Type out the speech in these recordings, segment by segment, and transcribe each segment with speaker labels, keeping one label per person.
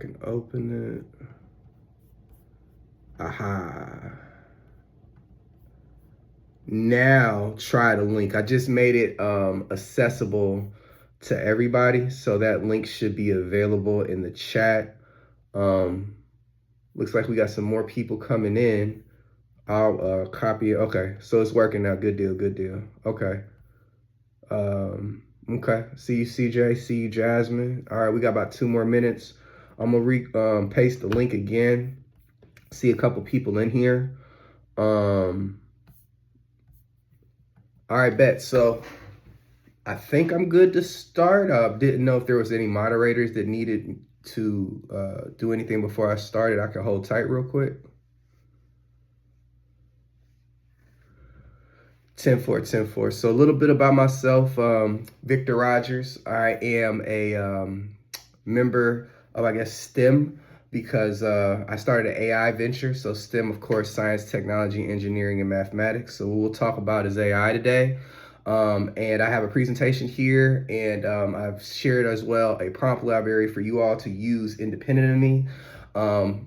Speaker 1: can open it. Aha. Now try the link. I just made it accessible to everybody. So that link should be available in the chat. Looks like we got some more people coming in. I'll copy it. Okay, so it's working now. Good deal, good deal. Okay. Okay. See you, CJ. See you, Jasmine. All right, we got about 2 more minutes. I'm gonna paste the link again. See a couple people in here. All right, bet. So I think I'm good to start. Didn't know if there was any moderators that needed to do anything before I started. I can hold tight real quick. 10-4. So a little bit about myself, Victor Rogers. I am a member of, I guess, STEM because I started an AI venture. So STEM, of course, science, technology, engineering, and mathematics. So what we'll talk about is AI today. And I have a presentation here, and I've shared as well a prompt library for you all to use independent of me.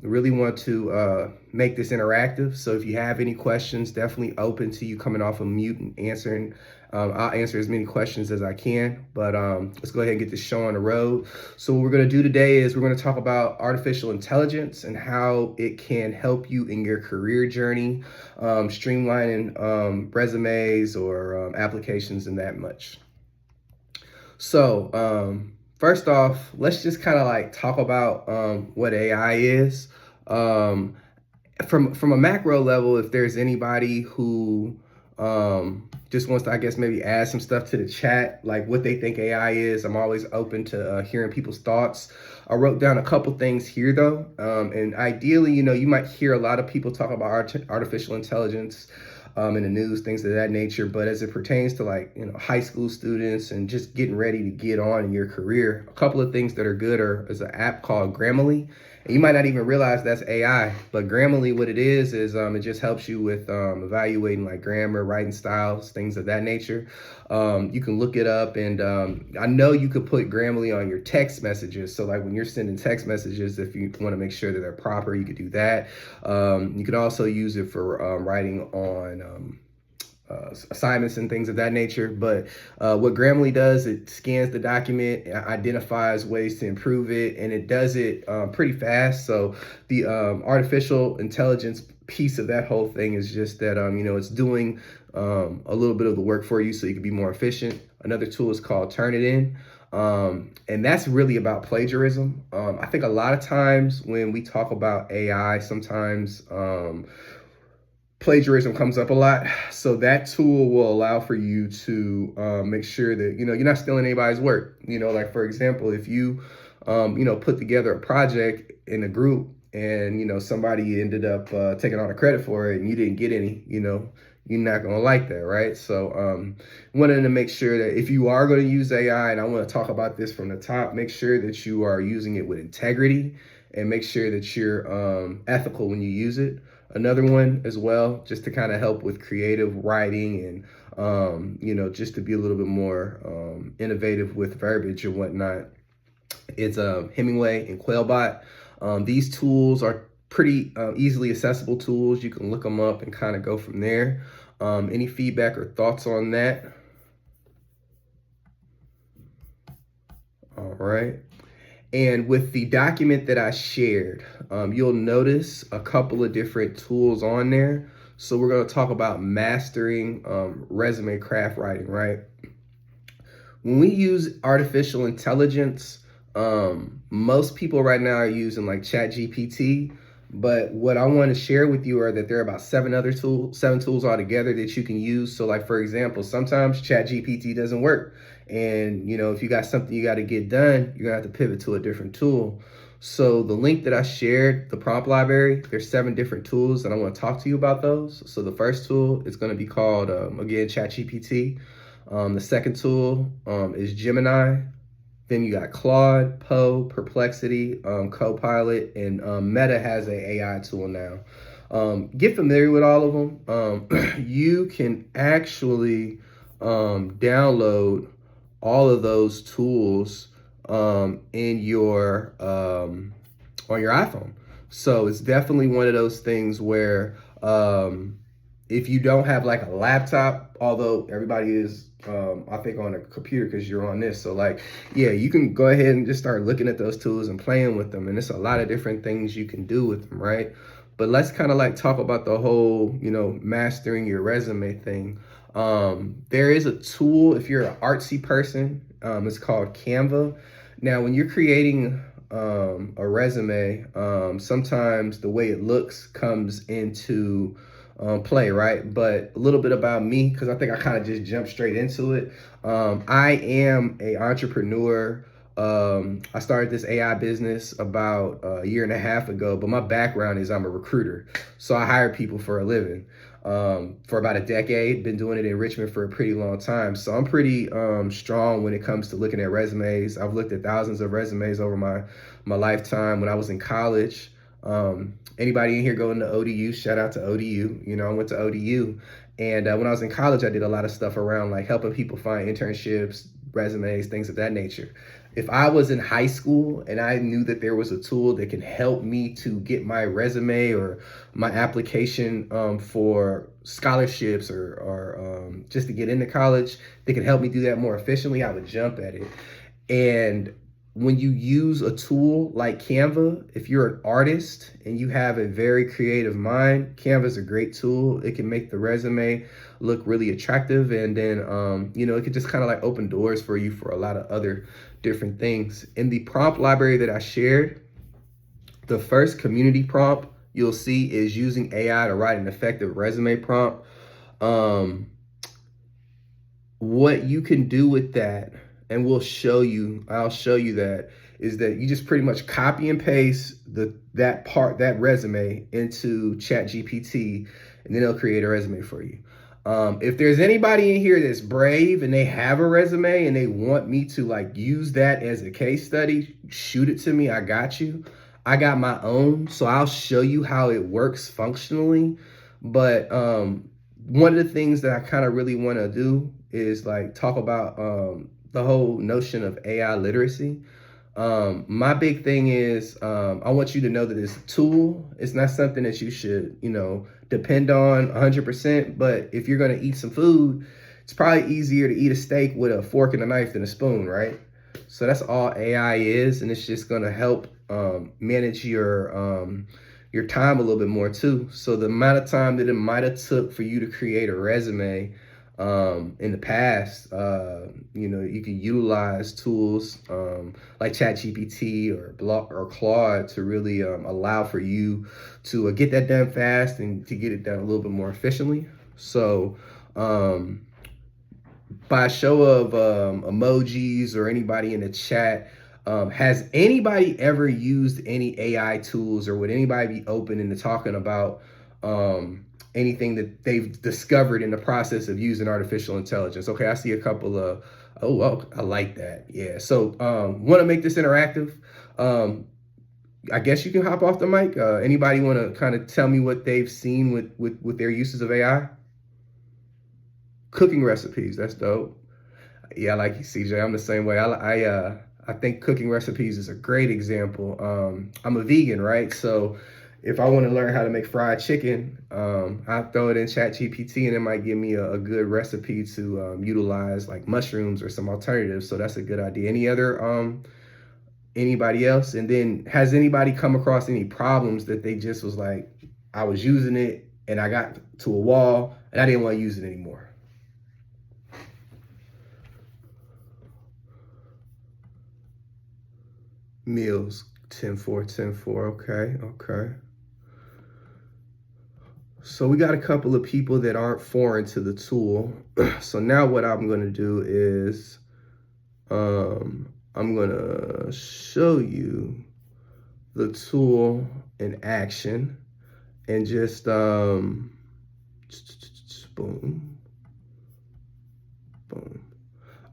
Speaker 1: Really want to make this interactive. So if you have any questions, definitely open to you coming off of mute and answering. I'll answer as many questions as I can, but let's go ahead and get this show on the road. So what we're going to do today is we're going to talk about artificial intelligence and how it can help you in your career journey, streamlining resumes or applications and that much. So first off, let's just kind of like talk about what AI is. From a macro level, if there's anybody who just wants to, I guess, maybe add some stuff to the chat, like what they think AI is, I'm always open to hearing people's thoughts. I wrote down a couple things here though, and ideally, you might hear a lot of people talk about artificial intelligence in the news, things of that nature. But as it pertains to like, high school students and just getting ready to get on in your career, a couple of things that are good is an app called Grammarly. And you might not even realize that's AI, but Grammarly, what it is it just helps you with evaluating like grammar, writing styles, things of that nature. You can look it up, and I know you could put Grammarly on your text messages. So like when you're sending text messages, if you want to make sure that they're proper, you could do that. You can also use it for writing on assignments and things of that nature. But what Grammarly does, it scans the document, identifies ways to improve it, and it does it pretty fast. So the artificial intelligence piece of that whole thing is just that, it's doing a little bit of the work for you so you can be more efficient. Another tool is called Turnitin. And that's really about plagiarism. I think a lot of times when we talk about AI, sometimes plagiarism comes up a lot. So that tool will allow for you to make sure that, you're not stealing anybody's work. Like for example, if you, put together a project in a group and, somebody ended up taking all the credit for it and you didn't get any, you're not going to like that, right? So wanted to make sure that if you are going to use AI, and I want to talk about this from the top, make sure that you are using it with integrity and make sure that you're ethical when you use it. Another one as well, just to kind of help with creative writing and, just to be a little bit more innovative with verbiage and whatnot. It's Hemingway and Quailbot. These tools are pretty easily accessible tools. You can look them up and kind of go from there. Any feedback or thoughts on that? All right. And with the document that I shared, you'll notice a couple of different tools on there. So we're going to talk about mastering resume craft writing, right? When we use artificial intelligence, most people right now are using like ChatGPT. But what I want to share with you are that there are about 7 tools altogether that you can use. So like, for example, sometimes ChatGPT doesn't work. And, if you got something you got to get done, you're going to have to pivot to a different tool. So the link that I shared, the prompt library, there's 7 different tools and I want to talk to you about those. So the first tool is going to be called, again, ChatGPT. The second tool is Gemini. Then you got Claude, Poe, Perplexity, Copilot, and Meta has an AI tool now. Get familiar with all of them. You can actually download all of those tools in your on your iPhone. So it's definitely one of those things where if you don't have like a laptop, although everybody is, I think, on a computer because you're on this. So like, yeah, you can go ahead and just start looking at those tools and playing with them. And it's a lot of different things you can do with them, right? But let's kind of like talk about the whole, mastering your resume thing. There is a tool if you're an artsy person. It's called Canva. Now, when you're creating a resume, sometimes the way it looks comes into play, right? But a little bit about me, because I think I kind of just jumped straight into it. I am a entrepreneur. I started this AI business about a year and a half ago, but my background is I'm a recruiter. So I hire people for a living. For about a decade, been doing it in Richmond for a pretty long time. So I'm pretty strong when it comes to looking at resumes. I've looked at thousands of resumes over my lifetime. When I was in college, anybody in here going to ODU, shout out to ODU. I went to ODU. And when I was in college, I did a lot of stuff around like helping people find internships, resumes, things of that nature. If I was in high school and I knew that there was a tool that can help me to get my resume or my application for scholarships or just to get into college, that could help me do that more efficiently, I would jump at it. And when you use a tool like Canva, if you're an artist and you have a very creative mind, Canva is a great tool. It can make the resume look really attractive. And then, it could just kind of like open doors for you for a lot of other different things. In the prompt library that I shared, the first community prompt you'll see is using AI to write an effective resume prompt. What you can do with that, and I'll show you that, is that you just pretty much copy and paste that resume into ChatGPT, and then it'll create a resume for you. If there's anybody in here that's brave and they have a resume and they want me to like use that as a case study, shoot it to me. I got you. I got my own, so I'll show you how it works functionally. But one of the things that I kind of really want to do is like talk about the whole notion of AI literacy. My big thing is I want you to know that it's a tool. It's not something that you should, depend on 100%. But if you're going to eat some food, it's probably easier to eat a steak with a fork and a knife than a spoon, right? So that's all AI is, and it's just going to help manage your time a little bit more too. So the amount of time that it might have took for you to create a resume in the past, you can utilize tools like ChatGPT or Claude to really allow for you to get that done fast and to get it done a little bit more efficiently. So by show of emojis or anybody in the chat, has anybody ever used any AI tools, or would anybody be open into talking about anything that they've discovered in the process of using artificial intelligence? Okay, I see a couple of, oh, I like that. Yeah, so want to make this interactive. I guess you can hop off the mic. Anybody want to kind of tell me what they've seen with their uses of AI? Cooking recipes, that's dope. Yeah, I like you, CJ. I'm the same way. I think cooking recipes is a great example. I'm a vegan, right? So if I want to learn how to make fried chicken, I throw it in ChatGPT and it might give me a good recipe to utilize like mushrooms or some alternatives. So that's a good idea. Anybody else? And then has anybody come across any problems that they just was like, I was using it and I got to a wall and I didn't want to use it anymore? Meals, 10-4, 10-4. Okay. So we got a couple of people that aren't foreign to the tool. So now what I'm going to do is I'm going to show you the tool in action and just boom.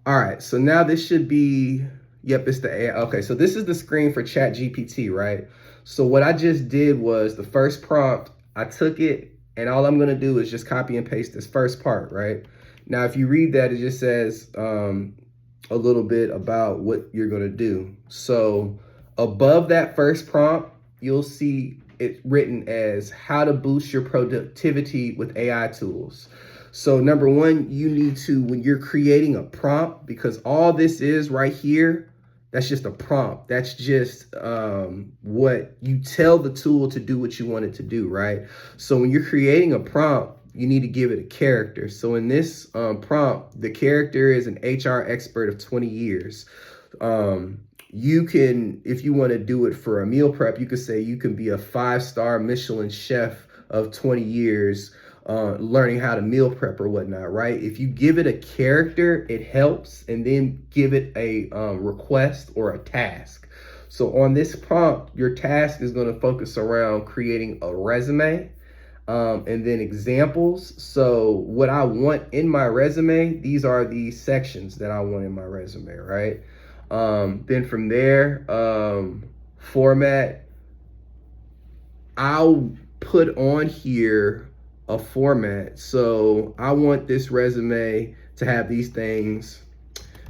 Speaker 1: All right, so now this should be, yep, it's the AI. Okay, so this is the screen for ChatGPT, right? So what I just did was the first prompt, I took it, and all I'm gonna do is just copy and paste this first part, right? Now, if you read that, it just says a little bit about what you're gonna do. So above that first prompt, you'll see it written as how to boost your productivity with AI tools. So number one, you need to, when you're creating a prompt, because all this is right here, that's just a prompt. That's just what you tell the tool to do what you want it to do, right? So when you're creating a prompt, you need to give it a character. So in this prompt, the character is an HR expert of 20 years. You can, if you want to do it for a meal prep, you could say you can be a 5-star Michelin chef of 20 years, learning how to meal prep or whatnot, right? If you give it a character, it helps, and then give it a request or a task. So on this prompt, your task is going to focus around creating a resume, and then examples. So what I want in my resume, these are the sections that I want in my resume, right? Then from there, format, I'll put on here a format. So I want this resume to have these things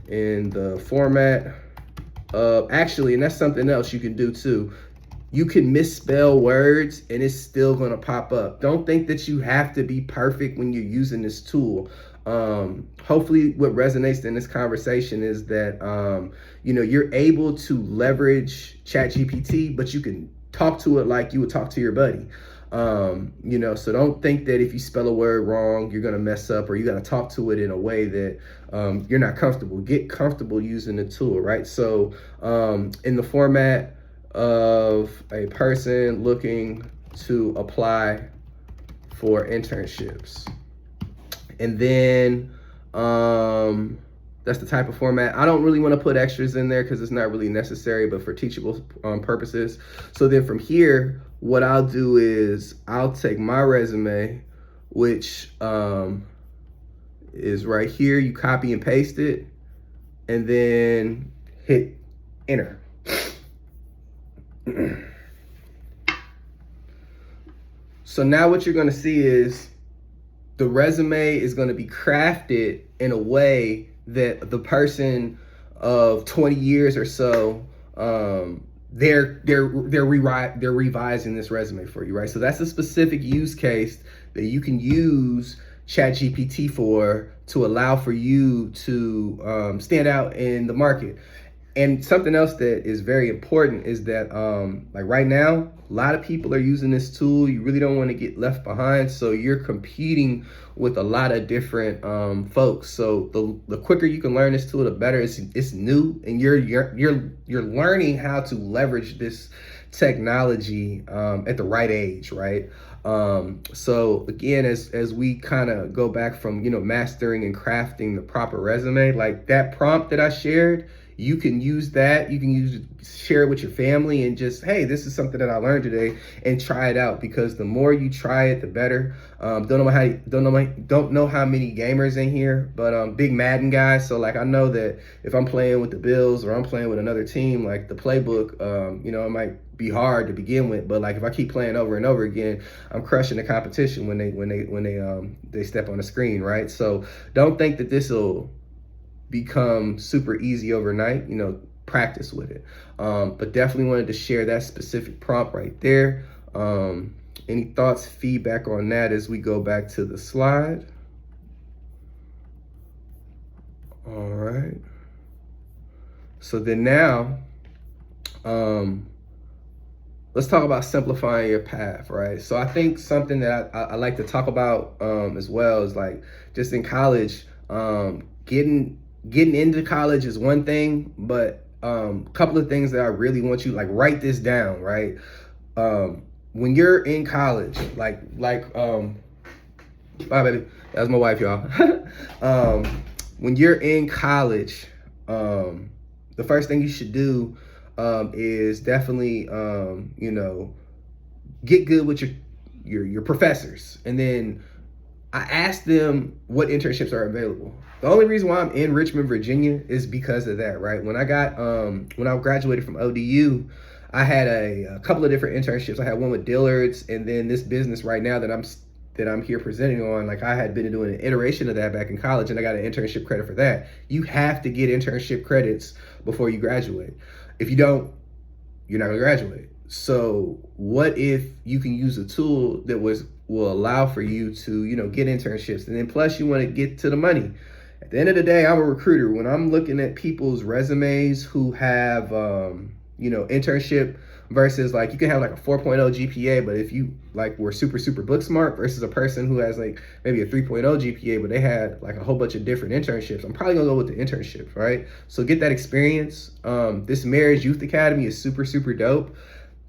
Speaker 1: in the format of, actually, and that's something else you can do too. You can misspell words and it's still gonna pop up. Don't think that you have to be perfect when you're using this tool. Hopefully what resonates in this conversation is that, you're able to leverage ChatGPT, but you can talk to it like you would talk to your buddy. So don't think that if you spell a word wrong, you're going to mess up, or you got to talk to it in a way that you're not comfortable. Get comfortable using the tool, right? So in the format of a person looking to apply for internships. And then that's the type of format. I don't really want to put extras in there because it's not really necessary, but for teachable purposes. So then from here, what I'll do is I'll take my resume, which is right here. You copy and paste it, and then hit enter. So now what you're going to see is the resume is going to be crafted in a way that the person of 20 years or so, they're revising this resume for you, right? So that's a specific use case that you can use ChatGPT for to allow for you to stand out in the market. And something else that is very important is that, like right now, a lot of people are using this tool. You really don't want to get left behind. So you're competing with a lot of different folks. So the quicker you can learn this tool, the better. It's new, and you're learning how to leverage this technology at the right age, right? So again, as we kind of go back from mastering and crafting the proper resume, like that prompt that I shared, you can use that. You can share it with your family and just, hey, this is something that I learned today, and try it out, because the more you try it, the better. Don't know how many gamers in here, but big Madden guys. So like I know that if I'm playing with the Bills or I'm playing with another team, like the playbook, it might be hard to begin with, but like if I keep playing over and over again, I'm crushing the competition when they step on the screen, right? So don't think that this will become super easy overnight. Practice with it, but definitely wanted to share that specific prompt right there. Any thoughts, feedback on that as we go back to the slide? All right, so then now let's talk about simplifying your path, right? So I think something that I like to talk about as well is, like, just in college, getting into college is one thing, but a couple of things that I really want you, like, write this down, right? When you're in college, bye baby, that's my wife, y'all. When you're in college, the first thing you should do is definitely get good with your professors. And then I asked them what internships are available. The only reason why I'm in Richmond, Virginia is because of that, right? When I graduated from ODU, I had a couple of different internships. I had one with Dillard's, and then this business right now that I'm here presenting on, like, I had been doing an iteration of that back in college, and I got an internship credit for that. You have to get internship credits before you graduate. If you don't, you're not gonna graduate. So what if you can use a tool that will allow for you to, get internships, and then plus you want to get to the money. At the end of the day, I'm a recruiter. When I'm looking at people's resumes who have, internship versus like you can have like a 4.0 GPA, but if you like were super, super book smart versus a person who has like maybe a 3.0 GPA, but they had like a whole bunch of different internships, I'm probably gonna go with the internship, right? So get that experience. This Marriage Youth Academy is super, super dope.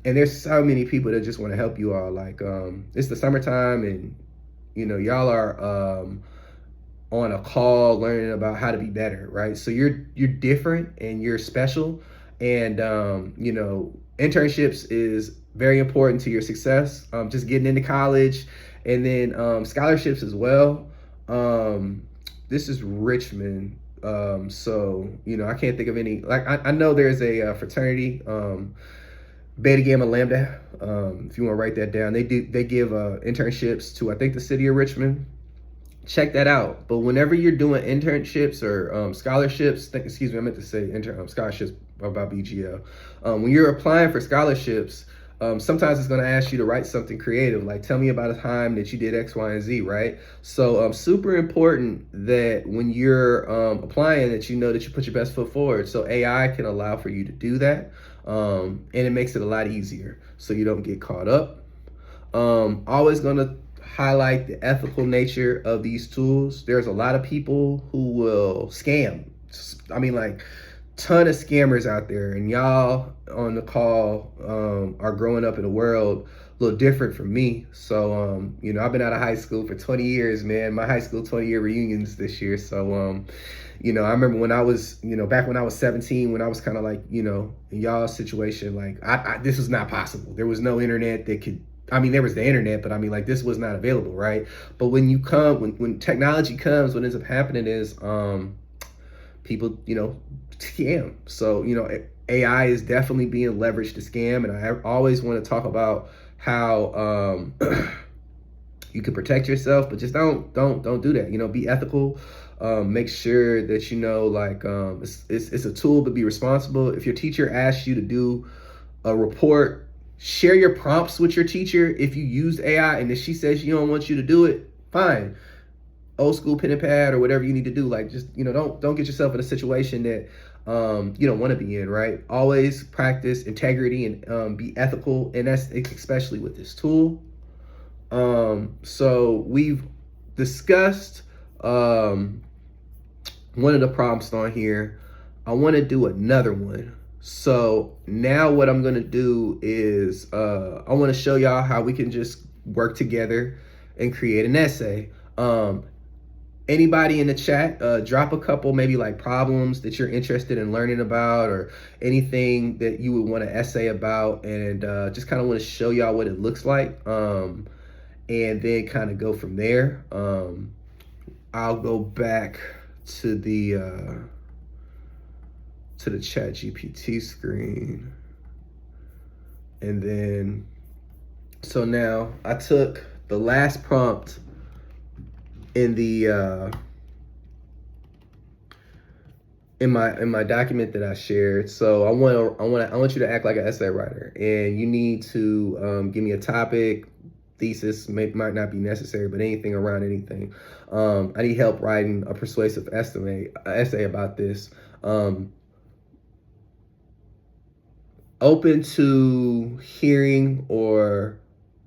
Speaker 1: And there's so many people that just want to help you all. Like, it's the summertime and, y'all are, on a call learning about how to be better, right? So you're different and you're special, and internships is very important to your success. Just getting into college, and then scholarships as well. This is Richmond, so I can't think of any. Like I know there's a fraternity, Beta Gamma Lambda. If you want to write that down, they give internships to, I think, the city of Richmond. Check that out. But whenever you're doing internships or scholarships, excuse me, I meant to say scholarships about BGL. When you're applying for scholarships, sometimes it's going to ask you to write something creative, like tell me about a time that you did X, Y, and Z, right? So super important that when you're applying, that that you put your best foot forward. So AI can allow for you to do that, and it makes it a lot easier so you don't get caught up. Always going to highlight the ethical nature of these tools. There's a lot of people who will scam. I mean, like, ton of scammers out there, and y'all on the call are growing up in a world a little different from me. So I've been out of high school for 20 years, man. My high school 20-year reunions this year. So I remember when I was, back when I was 17, when I was kind of like, in y'all's situation, like this was not possible. There was no internet that could, there was the internet, but like this was not available, right? But when when technology comes, what ends up happening is people, scam. So, AI is definitely being leveraged to scam. And I always want to talk about how you can protect yourself, but just don't do that. Be ethical. Make sure that, it's a tool, but be responsible. If your teacher asks you to do a report, share your prompts with your teacher. If you used AI and if she says she don't want you to do it, fine. Old school pen and pad or whatever you need to do. Like, just, don't get yourself in a situation that you don't want to be in, right? Always practice integrity and be ethical. And that's especially with this tool. So we've discussed one of the prompts on here. I want to do another one. So now what I'm going to do is I want to show y'all how we can just work together and create an essay. Anybody in the chat, drop a couple maybe like problems that you're interested in learning about, or anything that you would want to essay about, and just kind of want to show y'all what it looks like, and then kind of go from there. I'll go back to the ChatGPT screen, and then so now I took the last prompt in the in my document that I shared. So I want you to act like an essay writer, and you need to give me a topic. Thesis might not be necessary, but anything around anything. I need help writing a persuasive essay about this. Open to hearing, or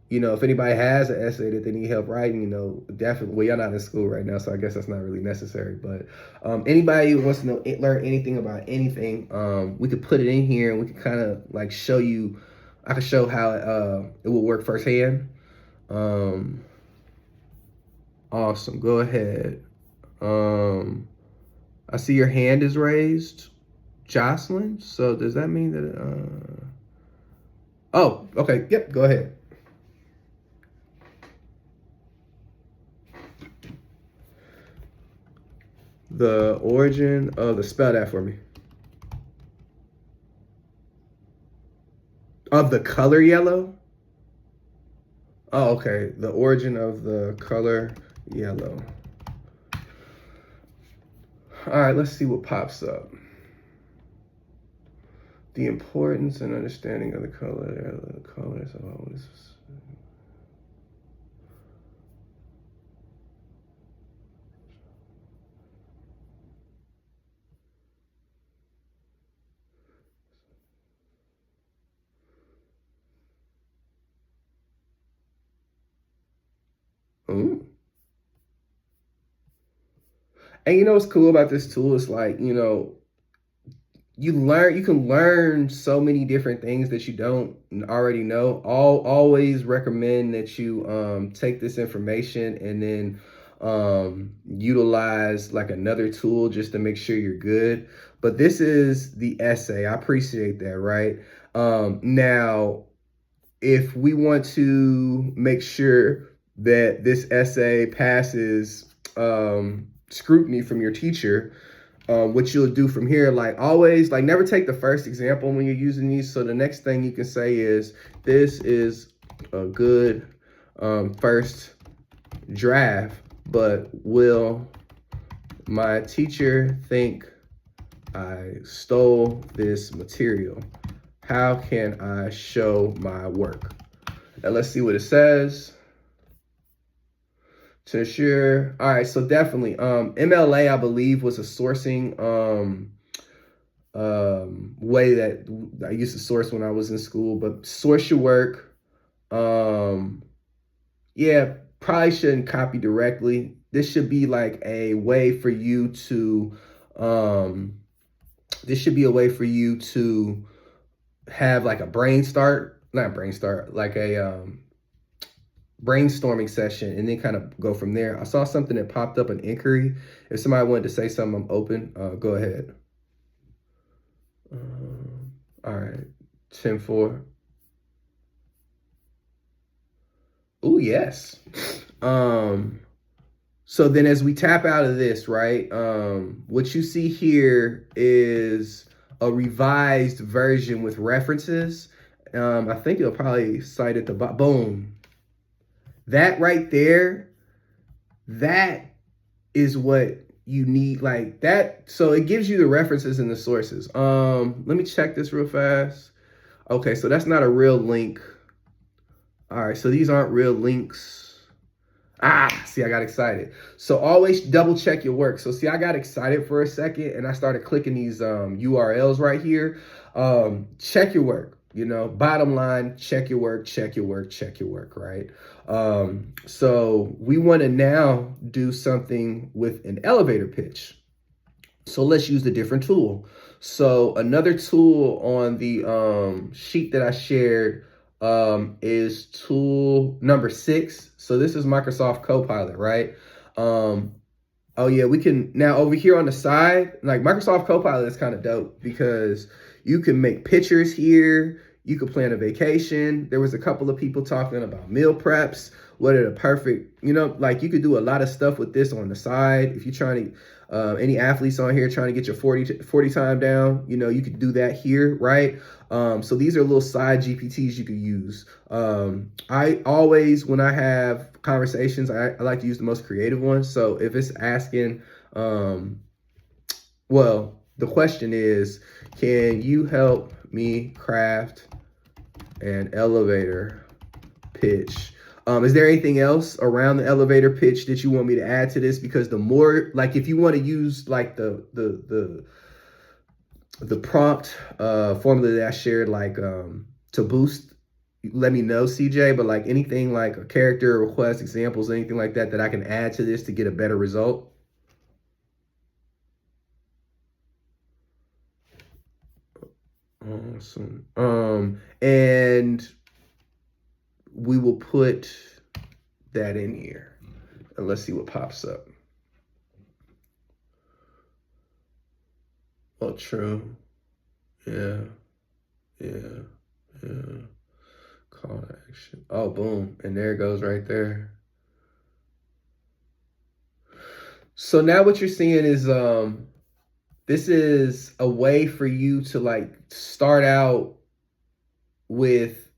Speaker 1: if anybody has an essay that they need help writing, definitely. Well, y'all not in school right now, so I guess that's not really necessary. But anybody who wants to learn anything about anything, we could put it in here, and we could kind of like show you. I could show how it will work firsthand. Awesome. Go ahead. I see your hand is raised, Jocelyn. So does that mean that? Oh, okay. Yep. Go ahead. The origin of spell that for me. Of the color yellow? Oh, okay. The origin of the color yellow. All right, let's see what pops up. The importance and understanding of the colors of always. Ooh. And you know what's cool about this tool is like, you can learn so many different things that you don't already know. Always recommend that you take this information and then utilize like another tool just to make sure you're good. But this is the essay. I appreciate that, right? Now, if we want to make sure that this essay passes scrutiny from your teacher, what you'll do from here, like always, like never take the first example when you're using these. So the next thing you can say is, this is a good first draft, but will my teacher think I stole this material? How can I show my work? Now let's see what it says. To ensure, all right, so definitely, MLA, I believe, was a sourcing way that I used to source when I was in school, but source your work. Yeah, probably shouldn't copy directly. This should be like a way for you to, this should be a way for you to have like a like a, brainstorming session and then kind of go from there. I saw something that popped up, an inquiry. If somebody wanted to say something, I'm open. Go ahead. All right, 10-4. Oh, yes. So then as we tap out of this, right, what you see here is a revised version with references. I think it'll probably cite at the bottom. Boom. That right there, that is what you need, like that. So it gives you the references and the sources. Let me check this real fast. Okay, so that's not a real link. All right, so these aren't real links. See, I got excited. So always double check your work. So see, I got excited for a second and I started clicking these URLs right here. Check your work. Bottom line, check your work, right? So we want to now do something with an elevator pitch. So let's use a different tool. So another tool on the sheet that I shared is tool number 6. So this is Microsoft Copilot, right? Oh yeah, we can now over here on the side, like Microsoft Copilot is kind of dope because you can make pictures here. You could plan a vacation. There was a couple of people talking about meal preps. What are the perfect, like you could do a lot of stuff with this on the side. If you're trying to, any athletes on here trying to get your 40 time down, you could do that here, right? So these are little side GPTs you could use. I always, when I have conversations, I like to use the most creative ones. So if it's asking, well, the question is, can you help me craft an elevator pitch? Is there anything else around the elevator pitch that you want me to add to this? Because the more, like, if you want to use like the prompt formula that I shared, like to boost, let me know, CJ. But like anything like a character request, examples, anything like that I can add to this to get a better result. Awesome. And we will put that in here and let's see what pops up. Oh, true. Yeah. Call to action. Oh, boom. And there it goes right there. So now what you're seeing is, this is a way for you to like start out with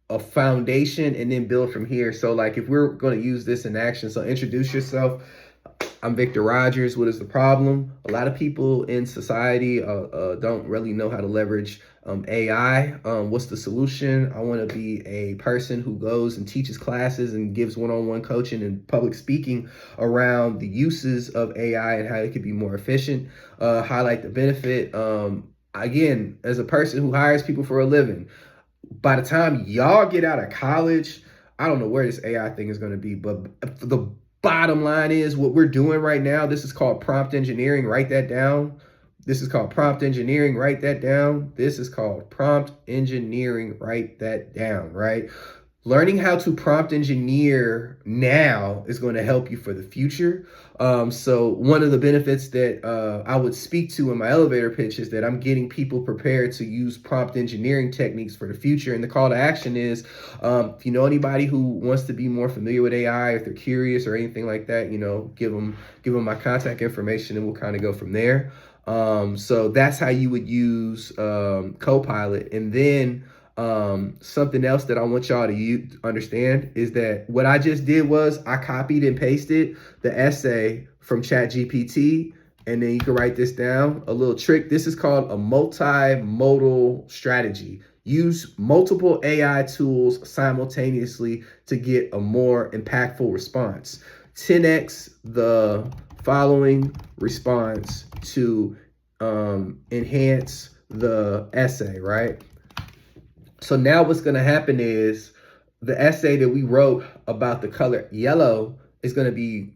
Speaker 1: a foundation and then build from here. So like if we're going to use this in action, so introduce yourself, I'm Victor Rogers. What is the problem? A lot of people in society don't really know how to leverage AI. What's the solution? I want to be a person who goes and teaches classes and gives one-on-one coaching and public speaking around the uses of AI and how it could be more efficient. Highlight the benefit. Again, as a person who hires people for a living, by the time y'all get out of college, I don't know where this AI thing is going to be, but the bottom line is what we're doing right now. This is called prompt engineering. Write that down. This is called prompt engineering. Write that down. This is called prompt engineering. Write that down, right? Learning how to prompt engineer now is going to help you for the future. So one of the benefits that I would speak to in my elevator pitch is that I'm getting people prepared to use prompt engineering techniques for the future. And the call to action is, if you know anybody who wants to be more familiar with AI, if they're curious or anything like that, give them my contact information and we'll kind of go from there. So that's how you would use Copilot. And then something else that I want y'all to understand is that what I just did was I copied and pasted the essay from ChatGPT, and then you can write this down. A little trick. This is called a multimodal strategy. Use multiple AI tools simultaneously to get a more impactful response. 10x the following response to enhance the essay, right? So now what's going to happen is the essay that we wrote about the color yellow is going to be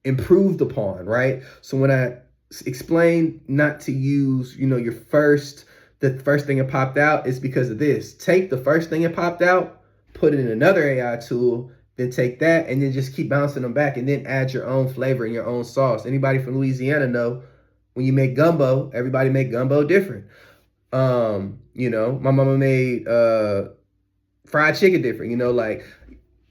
Speaker 1: improved upon, right? So when I explained not to use, the first thing that popped out is because of this. Take the first thing that popped out, put it in another AI tool, then take that and then just keep bouncing them back and then add your own flavor and your own sauce. Anybody from Louisiana know when you make gumbo, everybody make gumbo different. My mama made fried chicken different, like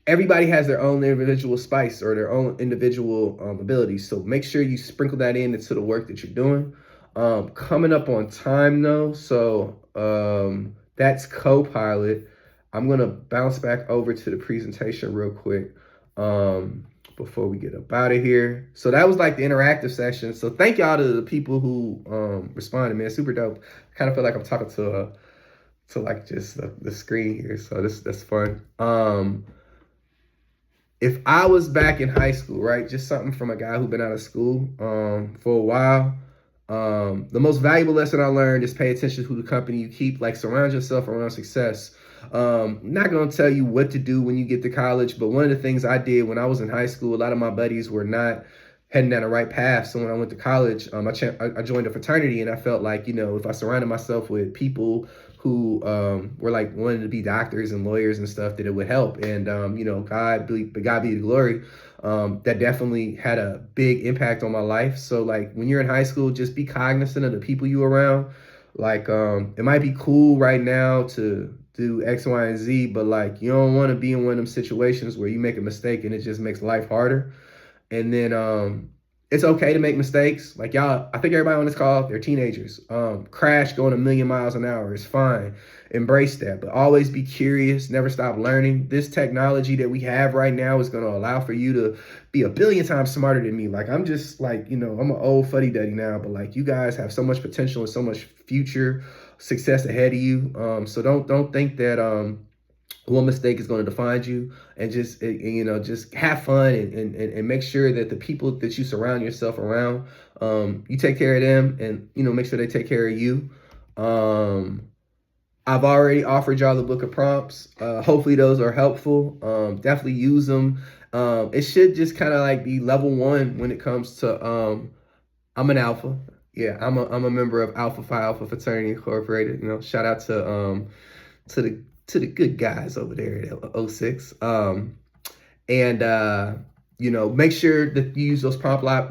Speaker 1: everybody has their own individual spice or their own individual abilities. So make sure you sprinkle that into the work that you're doing. Coming up on time though. So that's Copilot. I'm going to bounce back over to the presentation real quick before we get up out of here. So that was like the interactive session. So thank y'all to the people who responded, man. Super dope. I kind of feel like I'm talking to like just the screen here. So that's fun. If I was back in high school, right, just something from a guy who's been out of school for a while, the most valuable lesson I learned is pay attention to who the company you keep, like surround yourself around success. Not going to tell you what to do when you get to college, but one of the things I did when I was in high school, a lot of my buddies were not heading down the right path. So when I went to college, I joined a fraternity, and I felt like, if I surrounded myself with people who were like wanting to be doctors and lawyers and stuff, that it would help. And, God be the glory. That definitely had a big impact on my life. So like when you're in high school, just be cognizant of the people you around. Like it might be cool right now to do X, Y, and Z, but like you don't want to be in one of them situations where you make a mistake and it just makes life harder. And then it's okay to make mistakes. Like y'all, I think everybody on this call, they're teenagers. Crash going a million miles an hour is fine. Embrace that, but always be curious, never stop learning. This technology that we have right now is going to allow for you to be a billion times smarter than me. Like I'm just like, I'm an old fuddy-duddy now, but like you guys have so much potential and so much future success ahead of you. So don't think that one mistake is going to define you, and just have fun and make sure that the people that you surround yourself around, you take care of them, and make sure they take care of you. I've already offered y'all the book of prompts. Hopefully those are helpful. Definitely use them. It should just kind of like be level one when it comes to I'm an alpha. Yeah, I'm a member of Alpha Phi Alpha Fraternity Incorporated. Shout out to the good guys over there at 06. Make sure that you use those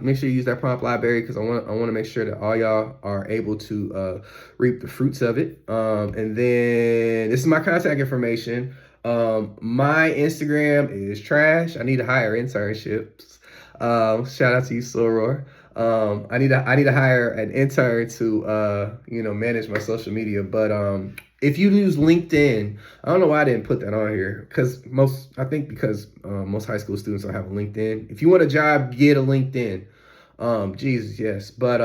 Speaker 1: make sure you use that prompt library, because I want to make sure that all y'all are able to reap the fruits of it. And then this is my contact information. My Instagram is trash. I need to hire internships. Shout out to you, Soror. I need to hire an intern to manage my social media, but if you use LinkedIn, I don't know why I didn't put that on here, because most high school students don't have a LinkedIn. If you want a job, get a LinkedIn. Jesus, yes. But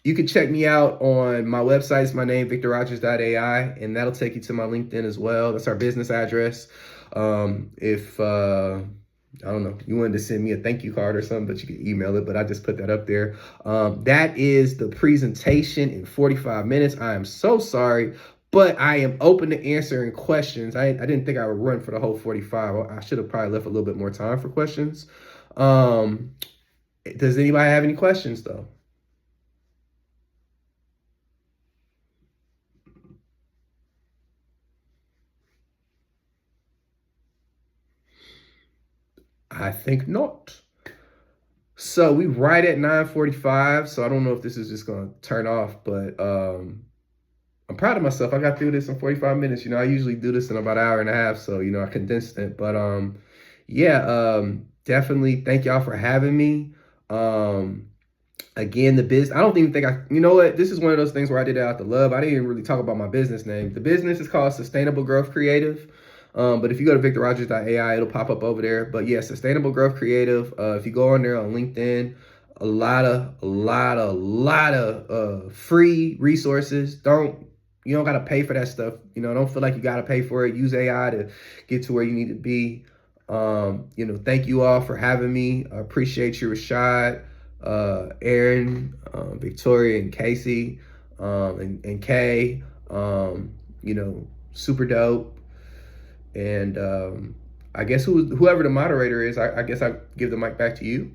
Speaker 1: you can check me out on my website. It's my name, victorrogers.ai, and that'll take you to my LinkedIn as well. That's our business address. If I don't know, you wanted to send me a thank you card or something, but you can email it, but I just put that up there. That is the presentation in 45 minutes. I am so sorry, but I am open to answering questions. I didn't think I would run for the whole 45. I should have probably left a little bit more time for questions. Does anybody have any questions though? I think not. So we right at 9:45. So I don't know if this is just gonna turn off, but I'm proud of myself. I got through this in 45 minutes. I usually do this in about an hour and a half. So, I condensed it. But yeah, definitely thank y'all for having me. Again, the business, I don't even think you know what? This is one of those things where I did it out of love. I didn't even really talk about my business name. The business is called Sustainable Growth Creative. But if you go to victorrogers.ai, it'll pop up over there. But yeah, Sustainable Growth Creative. If you go on there on LinkedIn, a lot of free resources. You don't gotta pay for that stuff. Don't feel like you gotta pay for it. Use AI to get to where you need to be. Thank you all for having me. I appreciate you, Rashad, Aaron, Victoria, and Casey, and Kay. Super dope. And I guess whoever the moderator is, I guess I give the mic back to you.